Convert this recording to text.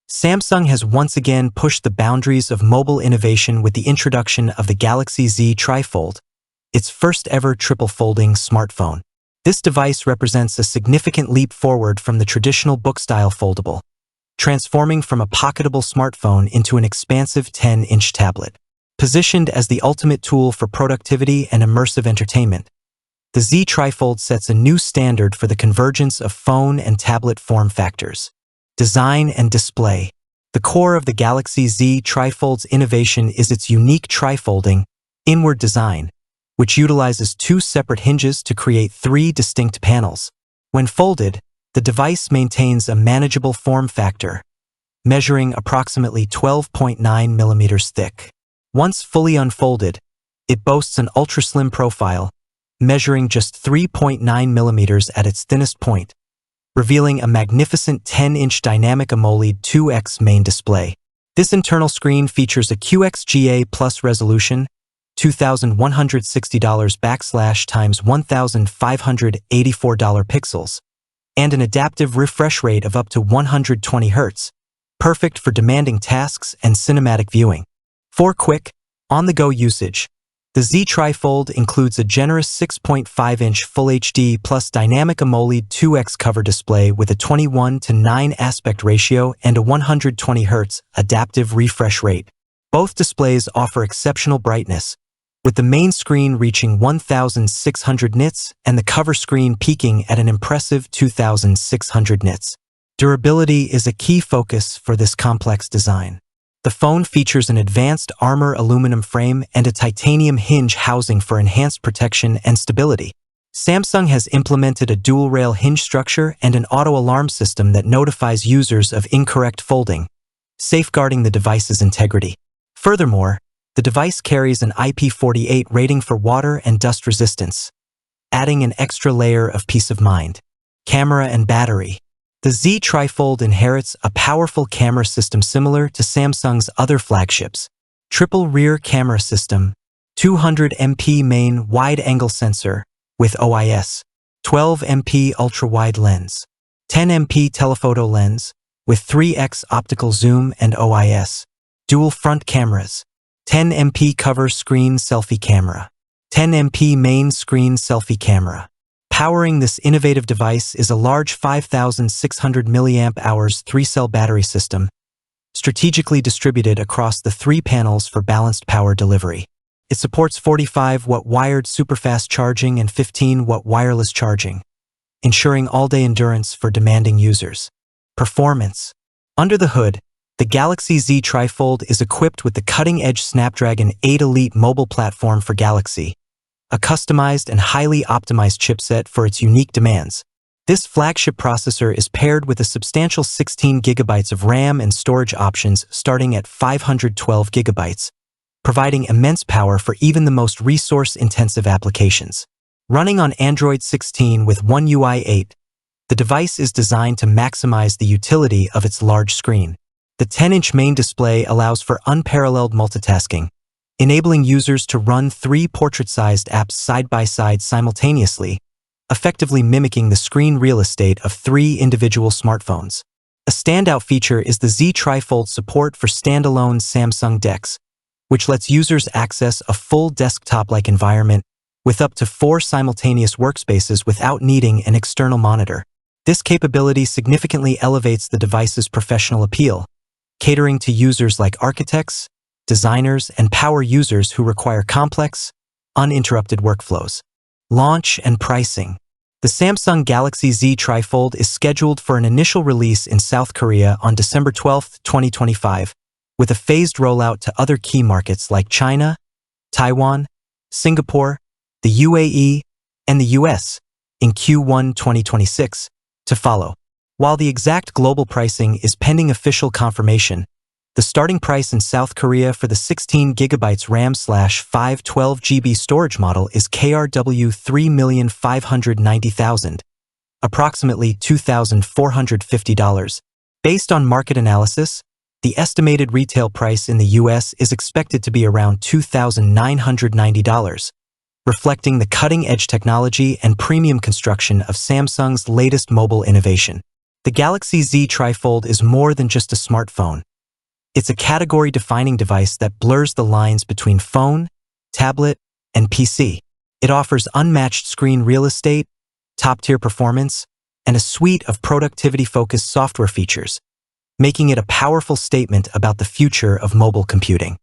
Samsung has once again pushed the boundaries of mobile innovation with the introduction of the Galaxy Z TriFold, its first-ever triple-folding smartphone. This device represents a significant leap forward from the traditional book-style foldable, transforming from a pocketable smartphone into an expansive 10-inch tablet. Positioned as the ultimate tool for productivity and immersive entertainment, the Z TriFold sets a new standard for the convergence of phone and tablet form factors. Design and display. The core of the Galaxy Z TriFold's innovation is its unique trifolding, inward design, which utilizes two separate hinges to create three distinct panels. When folded, the device maintains a manageable form factor, measuring approximately 12.9 millimeters thick. Once fully unfolded, it boasts an ultra-slim profile, measuring just 3.9 millimeters at its thinnest point, revealing a magnificent 10-inch dynamic AMOLED 2X main display. This internal screen features a QXGA Plus resolution, $2,160x1584 pixels, and an adaptive refresh rate of up to 120 Hz, perfect for demanding tasks and cinematic viewing. For quick, on-the-go usage, the Z TriFold includes a generous 6.5-inch Full HD plus dynamic AMOLED 2X cover display with a 21:9 aspect ratio and a 120 Hz adaptive refresh rate. Both displays offer exceptional brightness, with the main screen reaching 1,600 nits and the cover screen peaking at an impressive 2,600 nits. Durability is a key focus for this complex design. The phone features an advanced armor aluminum frame and a titanium hinge housing for enhanced protection and stability. Samsung has implemented a dual-rail hinge structure and an auto-alarm system that notifies users of incorrect folding, safeguarding the device's integrity. Furthermore, the device carries an IP48 rating for water and dust resistance, adding an extra layer of peace of mind. Camera and battery. The Z TriFold inherits a powerful camera system similar to Samsung's other flagships. Triple rear camera system, 200MP main wide-angle sensor with OIS, 12MP ultra-wide lens, 10MP telephoto lens with 3x optical zoom and OIS, dual front cameras, 10MP cover screen selfie camera, 10MP main screen selfie camera. Powering this innovative device is a large 5,600 mAh 3-cell battery system, strategically distributed across the three panels for balanced power delivery. It supports 45-watt wired superfast charging and 15-watt wireless charging, ensuring all-day endurance for demanding users. Performance. Under the hood, the Galaxy Z TriFold is equipped with the cutting-edge Snapdragon 8 Elite mobile platform for Galaxy, a customized and highly optimized chipset for its unique demands. This flagship processor is paired with a substantial 16 GB of RAM and storage options starting at 512 GB, providing immense power for even the most resource-intensive applications. Running on Android 16 with One UI 8, the device is designed to maximize the utility of its large screen. The 10-inch main display allows for unparalleled multitasking, enabling users to run three portrait-sized apps side-by-side simultaneously, effectively mimicking the screen real estate of three individual smartphones. A standout feature is the Z TriFold support for standalone Samsung DeX, which lets users access a full desktop-like environment with up to 4 simultaneous workspaces without needing an external monitor. This capability significantly elevates the device's professional appeal, catering to users like architects, designers, and power users who require complex, uninterrupted workflows. Launch and pricing. The Samsung Galaxy Z TriFold is scheduled for an initial release in South Korea on December 12, 2025, with a phased rollout to other key markets like China, Taiwan, Singapore, the UAE, and the US in Q1 2026 to follow. While the exact global pricing is pending official confirmation, the starting price in South Korea for the 16 GB RAM/512 GB storage model is KRW 3,590,000, approximately $2,450. Based on market analysis, the estimated retail price in the US is expected to be around $2,990, reflecting the cutting-edge technology and premium construction of Samsung's latest mobile innovation. The Galaxy Z TriFold is more than just a smartphone. It's a category-defining device that blurs the lines between phone, tablet, and PC. It offers unmatched screen real estate, top-tier performance, and a suite of productivity-focused software features, making it a powerful statement about the future of mobile computing.